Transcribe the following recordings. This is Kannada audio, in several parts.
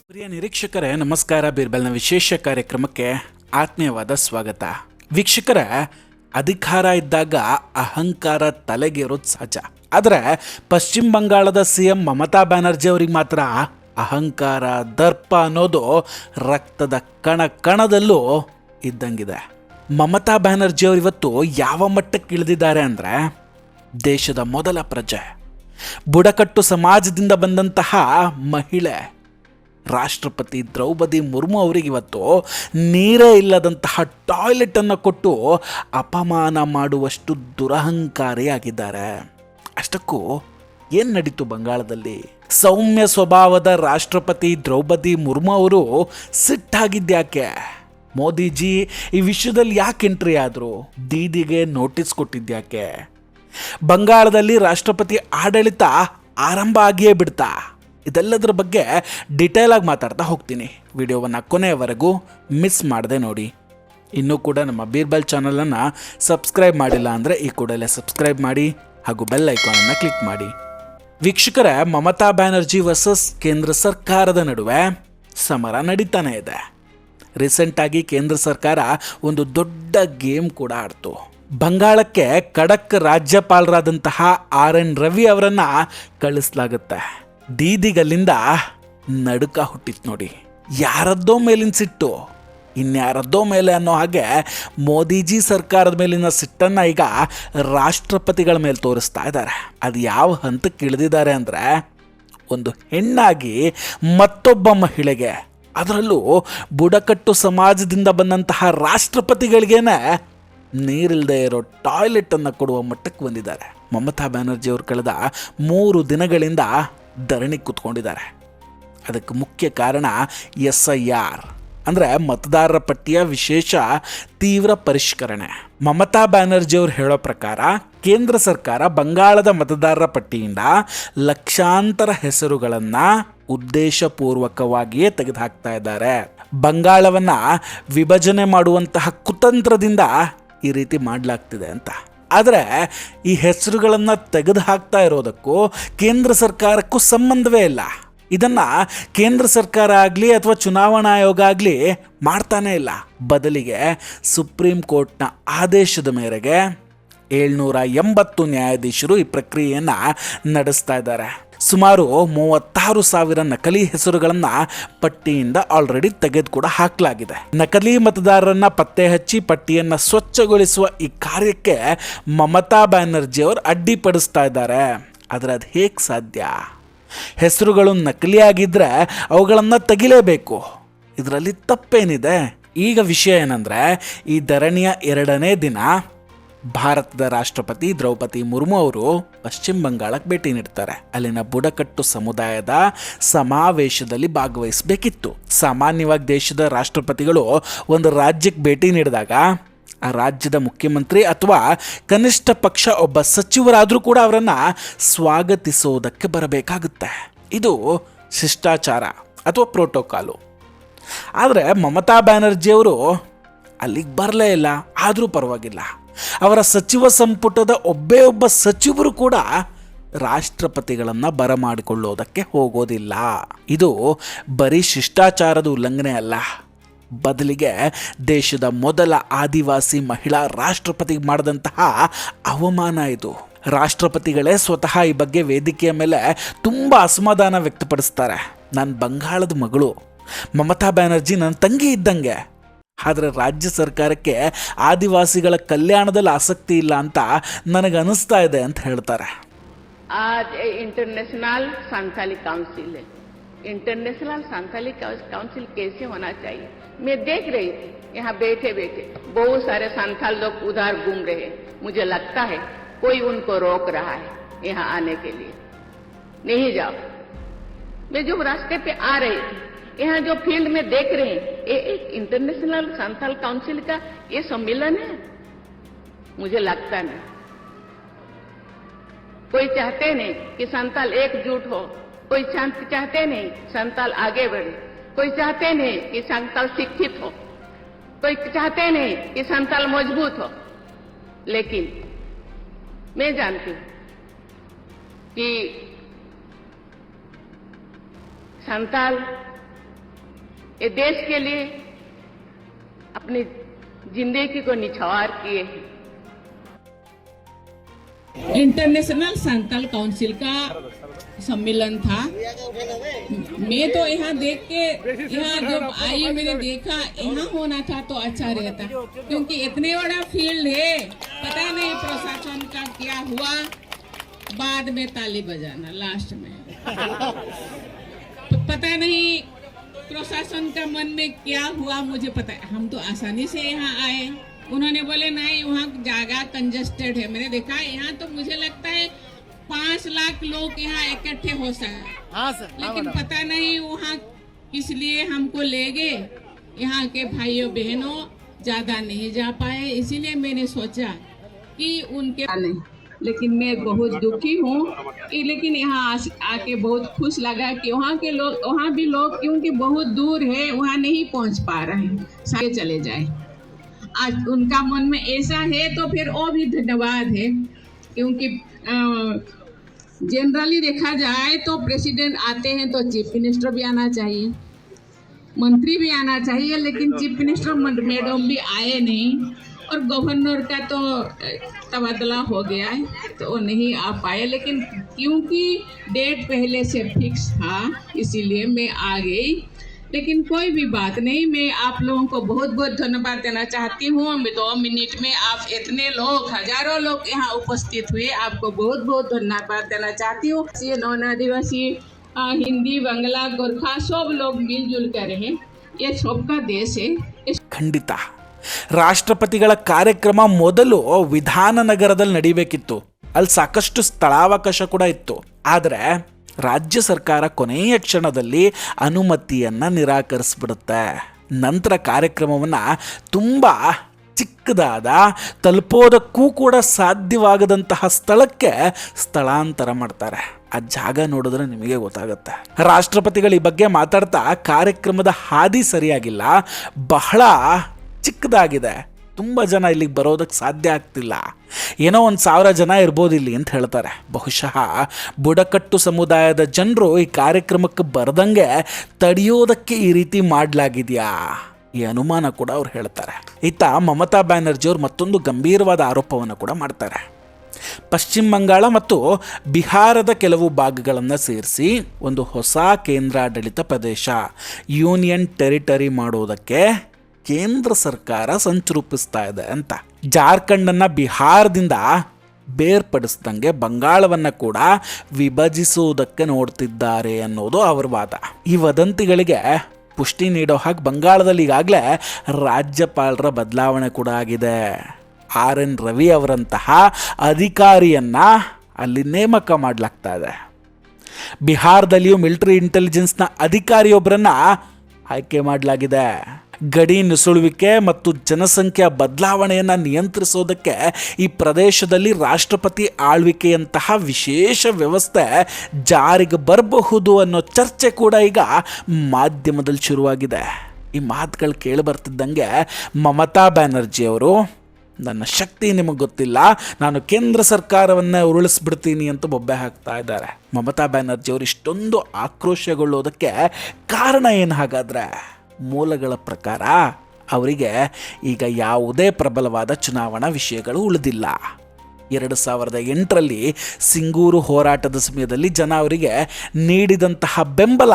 ಪ್ರಿಯ ನಿರೀಕ್ಷಕರೇ ನಮಸ್ಕಾರ. ಬೀರ್ಬಲ್ನ ವಿಶೇಷ ಕಾರ್ಯಕ್ರಮಕ್ಕೆ ಆತ್ಮೀಯವಾದ ಸ್ವಾಗತ. ವೀಕ್ಷಕರೇ, ಅಧಿಕಾರ ಇದ್ದಾಗ ಅಹಂಕಾರ ತಲೆಗೇರೋದು ಸಹಜ. ಆದರೆ ಪಶ್ಚಿಮ ಬಂಗಾಳದ CM ಮಮತಾ ಬ್ಯಾನರ್ಜಿ ಅವರಿಗೆ ಮಾತ್ರ ಅಹಂಕಾರ, ದರ್ಪ ಅನ್ನೋದು ರಕ್ತದ ಕಣ ಕಣದಲ್ಲೂ ಇದ್ದಂಗಿದೆ. ಮಮತಾ ಬ್ಯಾನರ್ಜಿ ಅವರು ಇವತ್ತು ಯಾವ ಮಟ್ಟಕ್ಕೆ ಇಳಿದಿದ್ದಾರೆ ಅಂದರೆ, ದೇಶದ ಮೊದಲ ಪ್ರಜೆ, ಬುಡಕಟ್ಟು ಸಮಾಜದಿಂದ ಬಂದಂತಹ ಮಹಿಳೆ, ರಾಷ್ಟ್ರಪತಿ ದ್ರೌಪದಿ ಮುರ್ಮು ಅವರಿಗಿವತ್ತು ನೀರೇ ಇಲ್ಲದಂತಹ ಟಾಯ್ಲೆಟನ್ನು ಕೊಟ್ಟು ಅಪಮಾನ ಮಾಡುವಷ್ಟು ದುರಹಂಕಾರಿಯಾಗಿದ್ದಾರೆ. ಅಷ್ಟಕ್ಕೂ ಏನು ನಡೀತು ಬಂಗಾಳದಲ್ಲಿ? ಸೌಮ್ಯ ಸ್ವಭಾವದ ರಾಷ್ಟ್ರಪತಿ ದ್ರೌಪದಿ ಮುರ್ಮು ಅವರು ಸಿಟ್ಟಾಗಿದ್ಯಾಕೆ? ಮೋದಿಜಿ ಈ ವಿಷಯದಲ್ಲಿ ಯಾಕೆ ಎಂಟ್ರಿ ಆದರು? ದೀದಿಗೆ ನೋಟಿಸ್ ಕೊಟ್ಟಿದ್ಯಾಕೆ? ಬಂಗಾಳದಲ್ಲಿ ರಾಷ್ಟ್ರಪತಿ ಆಡಳಿತ ಆರಂಭ ಆಗಿಯೇ ಬಿಡ್ತಾ? ಇದೆಲ್ಲದರ ಬಗ್ಗೆ ಡಿಟೇಲ್ ಆಗಿ ಮಾತಾಡ್ತಾ ಹೋಗ್ತೀನಿ. ವಿಡಿಯೋವನ್ನು ಕೊನೆಯವರೆಗೂ ಮಿಸ್ ಮಾಡದೆ ನೋಡಿ. ಇನ್ನೂ ಕೂಡ ನಮ್ಮ ಬೀರ್ಬಲ್ ಚಾನಲನ್ನು ಸಬ್ಸ್ಕ್ರೈಬ್ ಮಾಡಿಲ್ಲ ಅಂದರೆ ಈ ಕೂಡಲೇ ಸಬ್ಸ್ಕ್ರೈಬ್ ಮಾಡಿ ಹಾಗೂ ಬೆಲ್ ಐಕಾನನ್ನು ಕ್ಲಿಕ್ ಮಾಡಿ. ವೀಕ್ಷಕರೇ, ಮಮತಾ ಬ್ಯಾನರ್ಜಿ ವರ್ಸಸ್ ಕೇಂದ್ರ ಸರ್ಕಾರದ ನಡುವೆ ಸಮರ ನಡೀತಾನೆ ಇದೆ. ರೀಸೆಂಟಾಗಿ ಕೇಂದ್ರ ಸರ್ಕಾರ ಒಂದು ದೊಡ್ಡ ಗೇಮ್ ಕೂಡ ಆಡ್ತು. ಬಂಗಾಳಕ್ಕೆ ಖಡಕ್ ರಾಜ್ಯಪಾಲರಾದಂತಹ RN ರವಿ ಅವರನ್ನು ಕಳಿಸಲಾಗುತ್ತೆ. ದೀದಿಗಲ್ಲಿಂದ ನಡುಕ ಹುಟ್ಟಿತ್ತು ನೋಡಿ. ಯಾರದ್ದೋ ಮೇಲಿನ ಸಿಟ್ಟು ಇನ್ಯಾರದ್ದೋ ಮೇಲೆ ಅನ್ನೋ ಹಾಗೆ ಮೋದಿಜಿ ಸರ್ಕಾರದ ಮೇಲಿನ ಸಿಟ್ಟನ್ನು ಈಗ ರಾಷ್ಟ್ರಪತಿಗಳ ಮೇಲೆ ತೋರಿಸ್ತಾ ಇದ್ದಾರೆ. ಅದು ಯಾವ ಹಂತಕ್ಕೆ ಇಳಿದಿದ್ದಾರೆ ಅಂದರೆ, ಒಂದು ಹೆಣ್ಣಾಗಿ ಮತ್ತೊಬ್ಬ ಮಹಿಳೆಗೆ, ಅದರಲ್ಲೂ ಬುಡಕಟ್ಟು ಸಮಾಜದಿಂದ ಬಂದಂತಹ ರಾಷ್ಟ್ರಪತಿಗಳಿಗೇನೆ ನೀರಿಲ್ಲದೆ ಇರೋ ಟಾಯ್ಲೆಟನ್ನು ಕೊಡುವ ಮಟ್ಟಕ್ಕೆ ಬಂದಿದ್ದಾರೆ. ಮಮತಾ ಬ್ಯಾನರ್ಜಿ ಅವರು ಕಳೆದ 3 ದಿನಗಳಿಂದ ಧರಣಿ ಕೂತ್ಕೊಂಡಿದ್ದಾರೆ. ಅದಕ್ಕೆ ಮುಖ್ಯ ಕಾರಣ SIR ಅಂದರೆ ಮತದಾರರ ಪಟ್ಟಿಯ ವಿಶೇಷ ತೀವ್ರ ಪರಿಷ್ಕರಣೆ. ಮಮತಾ ಬ್ಯಾನರ್ಜಿ ಅವರು ಹೇಳೋ ಪ್ರಕಾರ ಕೇಂದ್ರ ಸರ್ಕಾರ ಬಂಗಾಳದ ಮತದಾರರ ಪಟ್ಟಿಯಿಂದ ಲಕ್ಷಾಂತರ ಹೆಸರುಗಳನ್ನು ಉದ್ದೇಶಪೂರ್ವಕವಾಗಿಯೇ ತೆಗೆದುಹಾಕ್ತಾ ಇದ್ದಾರೆ. ಬಂಗಾಳವನ್ನು ವಿಭಜನೆ ಮಾಡುವಂತಹ ಕುತಂತ್ರದಿಂದ ಈ ರೀತಿ ಮಾಡಲಾಗ್ತಿದೆ ಅಂತ. ಆದರೆ ಈ ಹೆಸರುಗಳನ್ನು ತೆಗೆದು ಹಾಕ್ತಾ ಇರೋದಕ್ಕೂ ಕೇಂದ್ರ ಸರ್ಕಾರಕ್ಕೂ ಸಂಬಂಧವೇ ಇಲ್ಲ. ಇದನ್ನು ಕೇಂದ್ರ ಸರ್ಕಾರ ಆಗಲಿ ಅಥವಾ ಚುನಾವಣಾ ಆಯೋಗ ಆಗಲಿ ಮಾಡ್ತಾನೇ ಇಲ್ಲ. ಬದಲಿಗೆ ಸುಪ್ರೀಂ ಕೋರ್ಟ್ನ ಆದೇಶದ ಮೇರೆಗೆ 780 ನ್ಯಾಯಾಧೀಶರು ಈ ಪ್ರಕ್ರಿಯೆಯನ್ನು ನಡೆಸ್ತಾ ಇದ್ದಾರೆ. ಸುಮಾರು 36,000 ನಕಲಿ ಹೆಸರುಗಳನ್ನು ಪಟ್ಟಿಯಿಂದ ಆಲ್ರೆಡಿ ತೆಗೆದು ಕೂಡ ಹಾಕಲಾಗಿದೆ. ನಕಲಿ ಮತದಾರರನ್ನ ಪತ್ತೆ ಹಚ್ಚಿ ಪಟ್ಟಿಯನ್ನು ಸ್ವಚ್ಛಗೊಳಿಸುವ ಈ ಕಾರ್ಯಕ್ಕೆ ಮಮತಾ ಬ್ಯಾನರ್ಜಿ ಅವರು ಅಡ್ಡಿಪಡಿಸ್ತಾ ಇದ್ದಾರೆ. ಆದರೆ ಅದು ಹೇಗೆ ಸಾಧ್ಯ? ಹೆಸರುಗಳು ನಕಲಿಯಾಗಿದ್ದರೆ ಅವುಗಳನ್ನು ತೆಗಿಲೇಬೇಕು. ಇದರಲ್ಲಿ ತಪ್ಪೇನಿದೆ? ಈಗ ವಿಷಯ ಏನಂದರೆ, ಈ ಧರಣಿಯ 2ನೇ ದಿನ ಭಾರತದ ರಾಷ್ಟ್ರಪತಿ ದ್ರೌಪದಿ ಮುರ್ಮು ಅವರು ಪಶ್ಚಿಮ ಬಂಗಾಳಕ್ಕೆ ಭೇಟಿ ನೀಡ್ತಾರೆ. ಅಲ್ಲಿನ ಬುಡಕಟ್ಟು ಸಮುದಾಯದ ಸಮಾವೇಶದಲ್ಲಿ ಭಾಗವಹಿಸಬೇಕಿತ್ತು. ಸಾಮಾನ್ಯವಾಗಿ ದೇಶದ ರಾಷ್ಟ್ರಪತಿಗಳು ಒಂದು ರಾಜ್ಯಕ್ಕೆ ಭೇಟಿ ನೀಡಿದಾಗ ಆ ರಾಜ್ಯದ ಮುಖ್ಯಮಂತ್ರಿ ಅಥವಾ ಕನಿಷ್ಠ ಪಕ್ಷ ಒಬ್ಬ ಸಚಿವರಾದರೂ ಕೂಡ ಅವರನ್ನು ಸ್ವಾಗತಿಸುವುದಕ್ಕೆ ಬರಬೇಕಾಗುತ್ತೆ. ಇದು ಶಿಷ್ಟಾಚಾರ ಅಥವಾ ಪ್ರೋಟೋಕಾಲು. ಆದರೆ ಮಮತಾ ಬ್ಯಾನರ್ಜಿ ಅವರು ಅಲ್ಲಿಗೆ ಬರಲೇ ಇಲ್ಲ. ಆದರೂ ಪರವಾಗಿಲ್ಲ, ಅವರ ಸಚಿವ ಸಂಪುಟದ ಒಬ್ಬ ಸಚಿವರು ಕೂಡ ರಾಷ್ಟ್ರಪತಿಗಳನ್ನು ಬರಮಾಡಿಕೊಳ್ಳೋದಕ್ಕೆ ಹೋಗೋದಿಲ್ಲ. ಇದು ಬರೀ ಶಿಷ್ಟಾಚಾರದ ಉಲ್ಲಂಘನೆ ಅಲ್ಲ, ಬದಲಿಗೆ ದೇಶದ ಮೊದಲ ಆದಿವಾಸಿ ಮಹಿಳಾ ರಾಷ್ಟ್ರಪತಿಗೆ ಮಾಡಿದಂತಹ ಅವಮಾನ ಇದು. ರಾಷ್ಟ್ರಪತಿಗಳೇ ಸ್ವತಃ ಈ ಬಗ್ಗೆ ವೇದಿಕೆಯ ಮೇಲೆ ತುಂಬ ಅಸಮಾಧಾನ ವ್ಯಕ್ತಪಡಿಸ್ತಾರೆ. ನಾನು ಬಂಗಾಳದ ಮಗಳು, ಮಮತಾ ಬ್ಯಾನರ್ಜಿ ನನ್ನ ತಂಗಿ ಇದ್ದಂಗೆ, ಆದರೆ ರಾಜ್ಯ ಸರ್ಕಾರಕ್ಕೆ ಆದಿವಾಸಿಗಳ ಕಲ್ಯಾಣದಲ್ಲಿ ಆಸಕ್ತಿ ಇಲ್ಲ ಅಂತ ನನಗೆ ಅನಿಸ್ತಾ ಇದೆ ಅಂತ ಹೇಳ್ತಾರೆ. आज इंटरनेशनल संथाली काउंसिल है. इंटरनेशनल संथाली काउंसिल कैसे होना चाहिए? मैं देख रही थी यहाँ बैठे बैठे बहुत सारे संथाल लोग उधर घूम रहे हैं. मुझे लगता है कोई उनको रोक रहा है यहाँ आने के लिए. नहीं जाओ. मैं जो रास्ते पे आ रही थी, यहाँ जो फील्ड में देख रहे हैं, ये एक इंटरनेशनल संथाल काउंसिल का ये सम्मेलन है. मुझे लगता नहीं. कोई चाहते नहीं कि संथाल एकजुट हो, कोई चाहते नहीं संथाल आगे बढ़े, कोई चाहते नहीं कि संथाल शिक्षित हो, कोई चाहते नहीं कि संथाल मजबूत हो. लेकिन मैं जानती हूं कि संताल ये देश के लिए अपनी जिंदगी को निछावर किए हैं। इंटरनेशनल संताल काउंसिल का सम्मेलन था। मैं तो यहाँ देख के यहाँ जब आई मैंने देखा यहाँ होना था तो अच्छा रहता, क्योंकि इतने बड़ा फील्ड है, पता नहीं प्रशासन का क्या हुआ, बाद में ताली बजाना लास्ट में तो पता नहीं प्रशासन का मन में क्या हुआ, मुझे पता है। हम तो आसानी से यहाँ आए, उन्होंने बोले नहीं वहाँ जगह कंजस्टेड है। मैंने देखा यहाँ तो मुझे लगता है 5 लाख लोग यहाँ इकट्ठे हो सकते, लेकिन पता नहीं वहाँ इसलिए हमको ले गए। यहाँ के भाइयों बहनों ज्यादा नहीं जा पाए, इसीलिए मैंने सोचा कि उनके नहीं, लेकिन मैं बहुत दुखी हूँ। लेकिन यहाँ आके बहुत खुश लगा कि वहाँ के लोग, वहाँ भी लोग क्योंकि बहुत दूर है वहाँ नहीं पहुँच पा रहे हैं, सारे चले जाए। आज उनका मन में ऐसा है तो फिर वो भी धन्यवाद है, क्योंकि जनरली देखा जाए तो प्रेसिडेंट आते हैं तो चीफ मिनिस्टर भी आना चाहिए, मंत्री भी आना चाहिए, लेकिन चीफ मिनिस्टर मैडम भी आए नहीं, और गवर्नर का तो तबादला हो गया है तो वो नहीं आ पाए। लेकिन क्योंकि डेट पहले से फिक्स था इसीलिए मैं आ गई। लेकिन कोई भी बात नहीं, मैं आप लोगों को बहुत बहुत धन्यवाद देना चाहती हूँ। 2 मिनट में आप इतने लोग, हजारों लोग यहाँ उपस्थित हुए, आपको बहुत बहुत धन्यवाद देना चाहती हूँ। ये 9 आदिवासी हिंदी बांग्ला गोरखा सब लोग मिलजुल कर रहे, ये सबका देश है। ಖಂಡಿತ ರಾಷ್ಟ್ರಪತಿಗಳ ಕಾರ್ಯಕ್ರಮ ಮೊದಲು ವಿಧಾನನಗರದಲ್ಲಿ ನಡಿಬೇಕಿತ್ತು. ಅಲ್ಲಿ ಸಾಕಷ್ಟು ಸ್ಥಳಾವಕಾಶ ಕೂಡ ಇತ್ತು. ಆದರೆ ರಾಜ್ಯ ಸರ್ಕಾರ ಕೊನೆಯ ಕ್ಷಣದಲ್ಲಿ ಅನುಮತಿಯನ್ನು ನಿರಾಕರಿಸ್ಬಿಡುತ್ತೆ. ನಂತರ ಕಾರ್ಯಕ್ರಮವನ್ನು ತುಂಬ ಚಿಕ್ಕದಾದ, ತಲುಪೋದಕ್ಕೂ ಕೂಡ ಸಾಧ್ಯವಾಗದಂತಹ ಸ್ಥಳಕ್ಕೆ ಸ್ಥಳಾಂತರ ಮಾಡ್ತಾರೆ. ಆ ಜಾಗ ನೋಡಿದ್ರೆ ನಿಮಗೆ ಗೊತ್ತಾಗುತ್ತೆ. ರಾಷ್ಟ್ರಪತಿಗಳು ಈ ಬಗ್ಗೆ ಮಾತಾಡ್ತಾ ಕಾರ್ಯಕ್ರಮದ ಹಾದಿ ಸರಿಯಾಗಿಲ್ಲ, ಬಹಳ ಚಿಕ್ಕದಾಗಿದೆ, ತುಂಬ ಜನ ಇಲ್ಲಿಗೆ ಬರೋದಕ್ಕೆ ಸಾಧ್ಯ ಆಗ್ತಿಲ್ಲ, ಏನೋ 1,000 ಜನ ಇರ್ಬೋದು ಇಲ್ಲಿ ಅಂತ ಹೇಳ್ತಾರೆ. ಬಹುಶಃ ಬುಡಕಟ್ಟು ಸಮುದಾಯದ ಜನರು ಈ ಕಾರ್ಯಕ್ರಮಕ್ಕೆ ಬರದಂಗೆ ತಡೆಯೋದಕ್ಕೆ ಈ ರೀತಿ ಮಾಡಲಾಗಿದೆಯಾ, ಈ ಅನುಮಾನ ಕೂಡ ಅವ್ರು ಹೇಳ್ತಾರೆ. ಇತ್ತ ಮಮತಾ ಬ್ಯಾನರ್ಜಿ ಅವರು ಮತ್ತೊಂದು ಗಂಭೀರವಾದ ಆರೋಪವನ್ನು ಕೂಡ ಮಾಡ್ತಾರೆ. ಪಶ್ಚಿಮ ಬಂಗಾಳ ಮತ್ತು ಬಿಹಾರದ ಕೆಲವು ಭಾಗಗಳನ್ನು ಸೇರಿಸಿ ಒಂದು ಹೊಸ ಕೇಂದ್ರಾಡಳಿತ ಪ್ರದೇಶ, ಯೂನಿಯನ್ ಟೆರಿಟರಿ ಮಾಡೋದಕ್ಕೆ ಕೇಂದ್ರ ಸರ್ಕಾರ ಸಂಚು ರೂಪಿಸ್ತಾ ಇದೆ ಅಂತ. ಜಾರ್ಖಂಡನ್ನು ಬಿಹಾರದಿಂದ ಬೇರ್ಪಡಿಸ್ದಂಗೆ ಬಂಗಾಳವನ್ನು ಕೂಡ ವಿಭಜಿಸುವುದಕ್ಕೆ ನೋಡ್ತಿದ್ದಾರೆ ಅನ್ನೋದು ಅವರ ವಾದ. ಈ ವದಂತಿಗಳಿಗೆ ಪುಷ್ಟಿ ನೀಡೋ ಹಾಗೆ ಬಂಗಾಳದಲ್ಲಿ ಈಗಾಗಲೇ ರಾಜ್ಯಪಾಲರ ಬದಲಾವಣೆ ಕೂಡ ಆಗಿದೆ. RN ರವಿ ಅವರಂತಹ ಅಧಿಕಾರಿಯನ್ನು ಅಲ್ಲಿ ನೇಮಕ ಮಾಡಲಾಗ್ತಾ ಇದೆ. ಬಿಹಾರದಲ್ಲಿಯೂ ಮಿಲಿಟರಿ ಇಂಟೆಲಿಜೆನ್ಸ್ನ ಅಧಿಕಾರಿಯೊಬ್ಬರನ್ನು ಆಯ್ಕೆ ಮಾಡಲಾಗಿದೆ. ಗಡಿ ನುಸುಳುವಿಕೆ ಮತ್ತು ಜನಸಂಖ್ಯಾ ಬದಲಾವಣೆಯನ್ನು ನಿಯಂತ್ರಿಸೋದಕ್ಕೆ ಈ ಪ್ರದೇಶದಲ್ಲಿ ರಾಷ್ಟ್ರಪತಿ ಆಳ್ವಿಕೆಯಂತಹ ವಿಶೇಷ ವ್ಯವಸ್ಥೆ ಜಾರಿಗೆ ಬರಬಹುದು ಅನ್ನೋ ಚರ್ಚೆ ಕೂಡ ಈಗ ಮಾಧ್ಯಮದಲ್ಲಿ ಶುರುವಾಗಿದೆ. ಈ ಮಾತುಗಳು ಕೇಳಿ ಬರ್ತಿದ್ದಂಗೆ ಮಮತಾ ಬ್ಯಾನರ್ಜಿ ಅವರು, ನನ್ನ ಶಕ್ತಿ ನಿಮಗೆ ಗೊತ್ತಿಲ್ಲ, ನಾನು ಕೇಂದ್ರ ಸರ್ಕಾರವನ್ನೇ ಉರುಳಿಸ್ಬಿಡ್ತೀನಿ ಅಂತ ಬೊಬ್ಬೆ ಹಾಕ್ತಾ ಇದ್ದಾರೆ. ಮಮತಾ ಬ್ಯಾನರ್ಜಿ ಅವರು ಇಷ್ಟೊಂದು ಆಕ್ರೋಶಗೊಳ್ಳೋದಕ್ಕೆ ಕಾರಣ ಏನು ಹಾಗಾದರೆ? ಮೂಲಗಳ ಪ್ರಕಾರ ಅವರಿಗೆ ಈಗ ಯಾವುದೇ ಪ್ರಬಲವಾದ ಚುನಾವಣಾ ವಿಷಯಗಳು ಉಳಿದಿಲ್ಲ. 2008ರಲ್ಲಿ ಸಿಂಗೂರು ಹೋರಾಟದ ಸಮಯದಲ್ಲಿ ಜನ ಅವರಿಗೆ ನೀಡಿದಂತಹ ಬೆಂಬಲ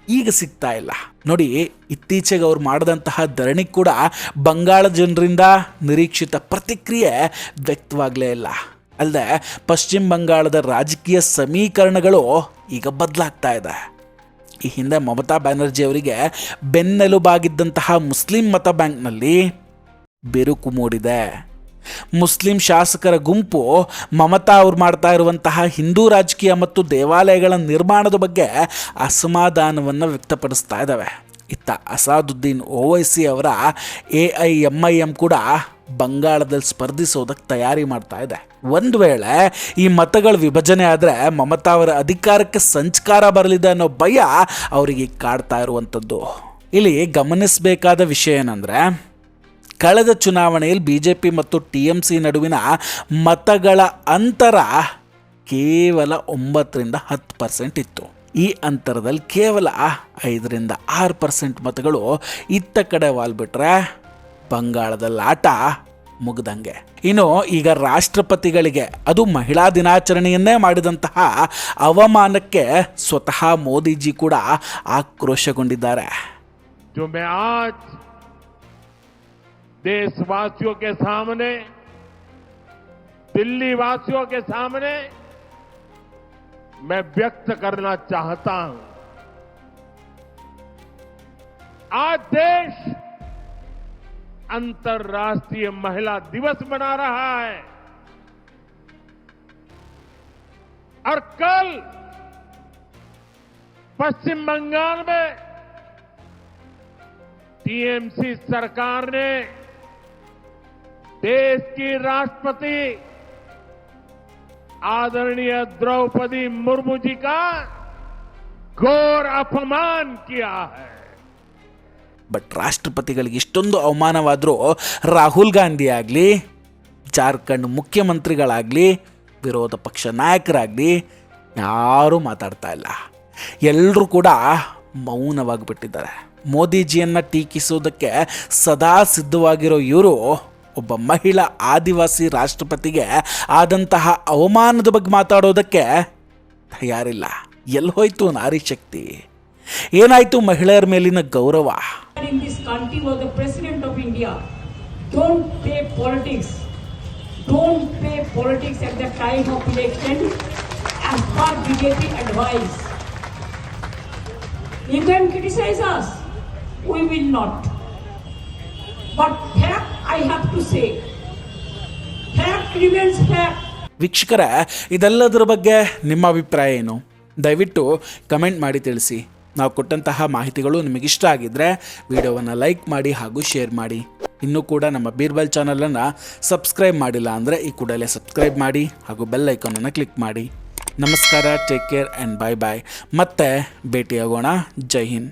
ಈಗ ಸಿಗ್ತಾ ಇಲ್ಲ. ನೋಡಿ, ಇತ್ತೀಚೆಗೆ ಅವ್ರು ಮಾಡಿದಂತಹ ಧರಣಿ ಕೂಡ ಬಂಗಾಳ ಜನರಿಂದ ನಿರೀಕ್ಷಿತ ಪ್ರತಿಕ್ರಿಯೆ ವ್ಯಕ್ತವಾಗಲೇ ಇಲ್ಲ. ಅಲ್ಲದೆ ಪಶ್ಚಿಮ ಬಂಗಾಳದ ರಾಜಕೀಯ ಸಮೀಕರಣಗಳು ಈಗ ಬದಲಾಗ್ತಾ ಇದೆ. ಈ ಹಿಂದೆ ಮಮತಾ ಬ್ಯಾನರ್ಜಿ ಅವರಿಗೆ ಬೆನ್ನೆಲುಬಾಗಿದ್ದಂತಹ ಮುಸ್ಲಿಂ ಮತ ಬ್ಯಾಂಕ್ನಲ್ಲಿ ಬಿರುಕು ಮೂಡಿದೆ. ಮುಸ್ಲಿಂ ಶಾಸಕರ ಗುಂಪು ಮಮತಾ ಅವರು ಮಾಡ್ತಾ ಇರುವಂತಹ ಹಿಂದೂ ರಾಜಕೀಯ ಮತ್ತು ದೇವಾಲಯಗಳ ನಿರ್ಮಾಣದ ಬಗ್ಗೆ ಅಸಮಾಧಾನವನ್ನು ವ್ಯಕ್ತಪಡಿಸ್ತಾ ಇದ್ದಾವೆ. ಇತ್ತ ಅಸಾದುದ್ದೀನ್ ಓವೈಸಿ ಅವರ AIMIM ಕೂಡ ಬಂಗಾಳದಲ್ಲಿ ಸ್ಪರ್ಧಿಸೋದಕ್ಕೆ ತಯಾರಿ ಮಾಡ್ತಾ ಇದೆ. ಒಂದು ವೇಳೆ ಈ ಮತಗಳ ವಿಭಜನೆ ಆದರೆ ಮಮತಾ ಅವರ ಅಧಿಕಾರಕ್ಕೆ ಸಂಚಕಾರ ಬರಲಿದೆ ಅನ್ನೋ ಭಯ ಅವರಿಗೆ ಕಾಡ್ತಾ ಇರುವಂಥದ್ದು. ಇಲ್ಲಿ ಗಮನಿಸಬೇಕಾದ ವಿಷಯ ಏನಂದರೆ, ಕಳೆದ ಚುನಾವಣೆಯಲ್ಲಿ BJP ಮತ್ತು TMC ನಡುವಿನ ಮತಗಳ ಅಂತರ ಕೇವಲ 9 ರಿಂದ 10% ಇತ್ತು. ಈ ಅಂತರದಲ್ಲಿ ಕೇವಲ 5% 6% ಮತಗಳು ಇತ್ತ ಕಡೆ ವಾಲ್ಬಿಟ್ರೆ ಬಂಗಾಳದಲ್ಲಿ ಆಟ ಮುಗ್ದಂಗೆ. ಇನ್ನು ಈಗ ರಾಷ್ಟ್ರಪತಿಗಳಿಗೆ, ಅದು ಮಹಿಳಾ ದಿನಾಚರಣೆಯನ್ನೇ ಮಾಡಿದಂತಹ ಅವಮಾನಕ್ಕೆ ಸ್ವತಃ ಮೋದಿಜಿ ಕೂಡ ಆಕ್ರೋಶಗೊಂಡಿದ್ದಾರೆ. जो मैं आज देशवासियों के सामने, दिल्ली वासियों के सामने मैं व्यक्त करना चाहता हूं. आज देश अंतर्राष्ट्रीय महिला दिवस मना रहा है और कल पश्चिम बंगाल में टीएमसी सरकार ने देश की राष्ट्रपति आदरणीय द्रौपदी मुर्मू जी का घोर अपमान किया है. ಬಟ್ ರಾಷ್ಟ್ರಪತಿಗಳಿಗೆ ಇಷ್ಟೊಂದು ಅವಮಾನವಾದರೂ ರಾಹುಲ್ ಗಾಂಧಿ ಆಗಲಿ, ಜಾರ್ಖಂಡ್ ಮುಖ್ಯಮಂತ್ರಿಗಳಾಗಲಿ, ವಿರೋಧ ಪಕ್ಷ ನಾಯಕರಾಗಲಿ ಯಾರೂ ಮಾತಾಡ್ತಾ ಇಲ್ಲ. ಎಲ್ಲರೂ ಕೂಡ ಮೌನವಾಗಿಬಿಟ್ಟಿದ್ದಾರೆ. ಮೋದಿಜಿಯನ್ನು ಟೀಕಿಸೋದಕ್ಕೆ ಸದಾ ಸಿದ್ಧವಾಗಿರೋ ಇವರು ಒಬ್ಬ ಮಹಿಳಾ ಆದಿವಾಸಿ ರಾಷ್ಟ್ರಪತಿಗೆ ಆದಂತಹ ಅವಮಾನದ ಬಗ್ಗೆ ಮಾತಾಡೋದಕ್ಕೆ ತಯಾರಿಲ್ಲ. ಎಲ್ಲಿ ಹೋಯ್ತು ನಾರಿ ಶಕ್ತಿ? ಏನಾಯ್ತು ಮಹಿಳೆಯರ ಮೇಲಿನ ಗೌರವ? In this country was the President of India. Don't play politics. Don't play politics at the time of election as per BJP advice. You can criticize us. We will not. But fact I have to say. Fact remains fact. ವೀಕ್ಷಕರೇ, ಇದೆಲ್ಲದರ ಬಗ್ಗೆ ನಿಮ್ಮ ಅಭಿಪ್ರಾಯ ಏನು? ದಯವಿಟ್ಟು ಕಮೆಂಟ್ ಮಾಡಿ ತಿಳಿಸಿ. ನಾವು ಕೊಟ್ಟಂತಹ ಮಾಹಿತಿಗಳು ನಿಮಗಿಷ್ಟ ಆಗಿದ್ದರೆ ವಿಡಿಯೋವನ್ನು ಲೈಕ್ ಮಾಡಿ ಹಾಗೂ ಶೇರ್ ಮಾಡಿ. ಇನ್ನೂ ಕೂಡ ನಮ್ಮ ಬೀರ್ಬಲ್ ಚಾನಲನ್ನು ಸಬ್ಸ್ಕ್ರೈಬ್ ಮಾಡಿಲ್ಲ ಅಂದರೆ ಈ ಕೂಡಲೇ ಸಬ್ಸ್ಕ್ರೈಬ್ ಮಾಡಿ ಹಾಗೂ ಬೆಲ್ ಐಕಾನನ್ನು ಕ್ಲಿಕ್ ಮಾಡಿ. ನಮಸ್ಕಾರ, ಟೇಕ್ ಕೇರ್ ಆ್ಯಂಡ್ ಬಾಯ್ ಬಾಯ್. ಮತ್ತೆ ಭೇಟಿಯಾಗೋಣ. ಜೈ ಹಿಂದ್.